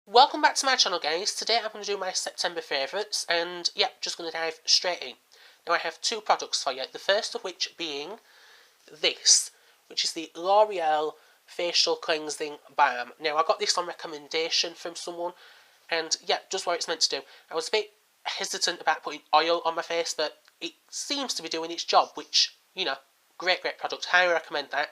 Welcome back to my channel, guys. Today I'm going to do my September favourites, and yeah, just going to dive straight in. Now I have two products for you, the first of which being this, which is the L'Oreal Facial Cleansing Balm. Now I got this on recommendation from someone, and yeah, does what it's meant to do. I was a bit hesitant about putting oil on my face, but it seems to be doing its job, which, you know, great product, highly recommend that.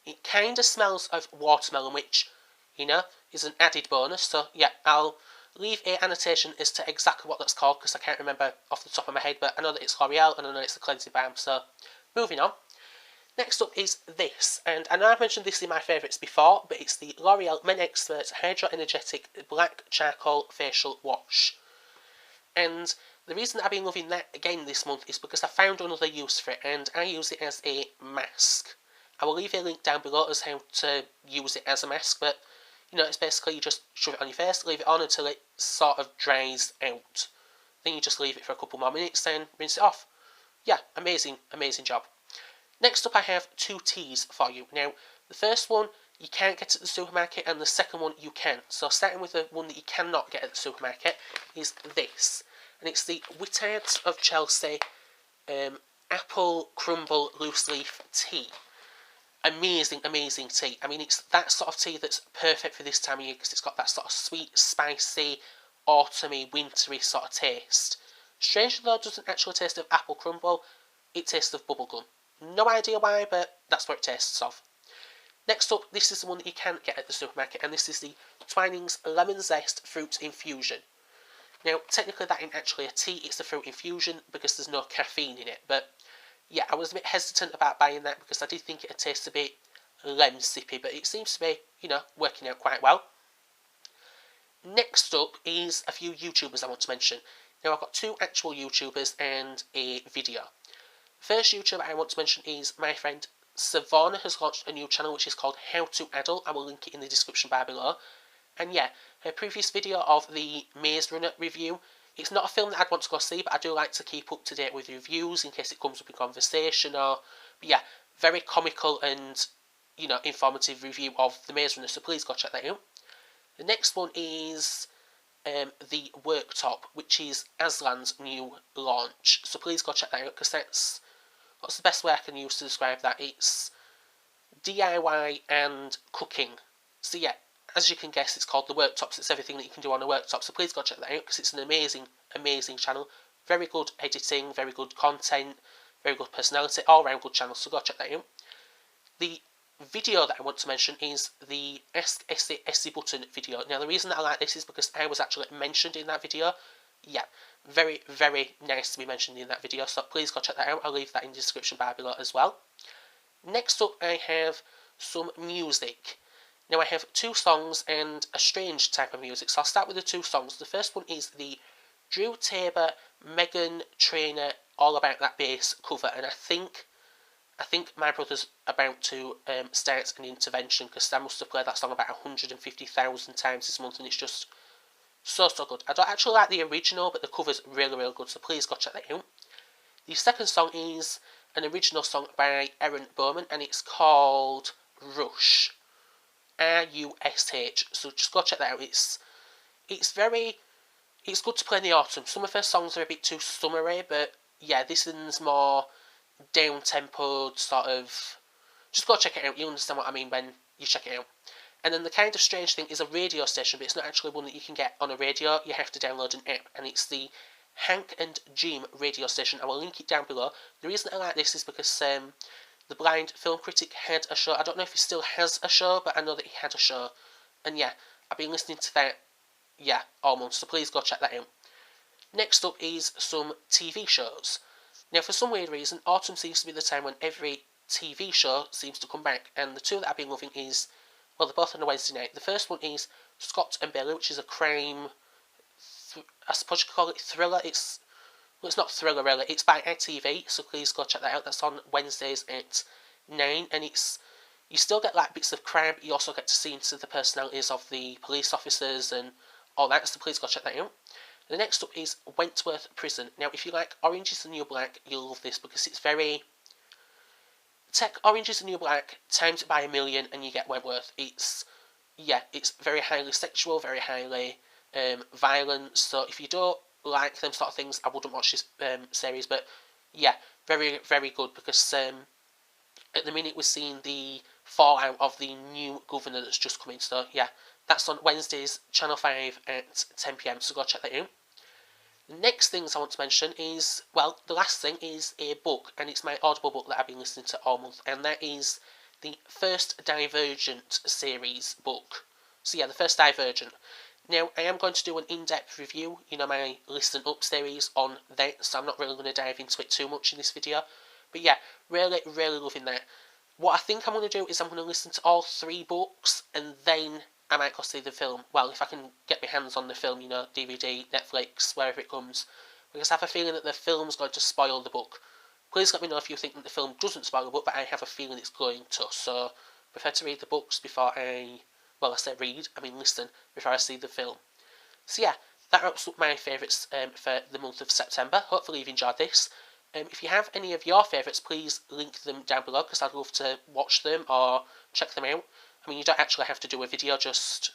It kind of smells of watermelon, which, you know, is an added bonus. So yeah, I'll leave a annotation as to exactly what that's called because I can't remember off the top of my head, but I know that it's L'Oreal and I know it's the cleansing balm. So moving on. Next up is this, and I know I've mentioned this in my favourites before, but it's the L'Oreal Men Expert Hydro Energetic Black Charcoal Facial Wash. And the reason that I've been loving that again this month is because I found another use for it, and I use it as a mask. I will leave a link down below as how to use it as a mask, but you know, it's basically you just shove it on your face, leave it on until it sort of dries out. Then you just leave it for a couple more minutes, then rinse it off. Yeah, amazing job. Next up I have two teas for you. Now, the first one you can't get at the supermarket, and the second one you can. So starting with the one that you cannot get at the supermarket is this. And it's the Whittards of Chelsea Apple Crumble Loose Leaf Tea. Amazing tea. I mean, it's that sort of tea that's perfect for this time of year because it's got that sort of sweet, spicy, autumny, wintry sort of taste. Strangely though, it doesn't actually taste of apple crumble, it tastes of bubblegum. No idea why, but that's what it tastes of. Next up, this is the one that you can get at the supermarket, and this is the Twinings Lemon Zest Fruit Infusion. Now, technically that ain't actually a tea, it's a fruit infusion because there's no caffeine in it, but yeah, I was a bit hesitant about buying that because I did think it'd taste a bit lemon-sippy, but it seems to be, you know, working out quite well. Next up is a few YouTubers I want to mention. Now, I've got two actual YouTubers and a video. First YouTuber I want to mention is my friend Savannah has launched a new channel which is called How to Adult. I will link it in the description bar below. And yeah, her previous video of the Maze Runner review, it's not a film that I'd want to go see, but I do like to keep up to date with reviews in case it comes up in conversation but yeah, very comical and, you know, informative review of the Maze Runner, so please go check that out. The next one is the Worktop, which is Aslan's new launch, so please go check that out because that's, what's the best way I can use to describe that? It's DIY and cooking. So yeah, as you can guess, it's called The Worktops. It's everything that you can do on a worktop, so please go check that out because it's an amazing channel. Very good editing, very good content, very good personality, all-round good channel, so go check that out. The video that I want to mention is the Ask Essie Button video. Now, the reason that I like this is because I was actually mentioned in that video. Yeah, very nice to be mentioned in that video, so please go check that out. I'll leave that in the description bar below as well. Next up, I have some music. Now, I have two songs and a strange type of music, so I'll start with the two songs. The first one is the Drew Tabor, Megan Trainor, All About That Bass cover, and I think my brother's about to start an intervention because I must have played that song about 150,000 times this month, and it's just so good. I don't actually like the original, but the cover's really good, so please go check that out. The second song is an original song by Erin Bowman, and it's called Rush. R-U-S-H. So just go check that out. It's good to play in the autumn. Some of her songs are a bit too summery, but yeah, this one's more down-tempoed, sort of. Just go check it out. You'll understand what I mean when you check it out. And then the kind of strange thing is a radio station, but it's not actually one that you can get on a radio. You have to download an app, and it's the Hank and Jim radio station. I will link it down below. The reason I like this is because the blind film critic had a show. I don't know if he still has a show, but I know that he had a show. And yeah, I've been listening to that, yeah, all month, so please go check that out. Next up is some TV shows. Now, for some weird reason, autumn seems to be the time when every TV show seems to come back, and the two that I've been loving is, well, they're both on a Wednesday night. The first one is Scott and Billy, which is a crime, I suppose you could call it thriller. Well, it's not thriller really, it's by ITV, so please go check that out. That's on Wednesdays at 9, and you still get like bits of crime, but you also get to see into the personalities of the police officers and all that, so please go check that out. The next up is Wentworth Prison. Now, if you like Orange is the New Black, you'll love this because it's very... Take Orange is the New Black, times it by 1,000,000 and you get Wentworth. It's yeah, it's very highly sexual, very highly violent. So if you don't like them sort of things, I wouldn't watch this series. But yeah, very, very good, because at the minute we're seeing the fallout of the new governor that's just come in. So yeah, that's on Wednesdays, Channel 5 at 10 p.m. So go check that out. The next things I want to mention is, well, the last thing is a book, and it's my Audible book that I've been listening to all month, and that is the first Divergent series book. So yeah, the first Divergent. Now, I am going to do an in-depth review, my Listen Up series on that, so I'm not really going to dive into it too much in this video. But yeah, really, really loving that. What I think I'm going to do is I'm going to listen to all 3 books, and then I might go see the film. Well, if I can get my hands on the film, DVD, Netflix, wherever it comes. Because I have a feeling that the film's going to spoil the book. Please let me know if you think that the film doesn't spoil the book, but I have a feeling it's going to. So, prefer to read the books before I say read, I mean listen, before I see the film. So yeah, that wraps up my favourites for the month of September. Hopefully you've enjoyed this. If you have any of your favourites, please link them down below, because I'd love to watch them or check them out. I mean, you don't actually have to do a video, just,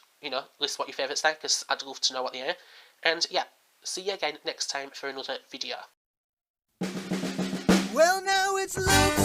list what your favourites are, because I'd love to know what they are. And yeah, see you again next time for another video. Well, now it's Luke.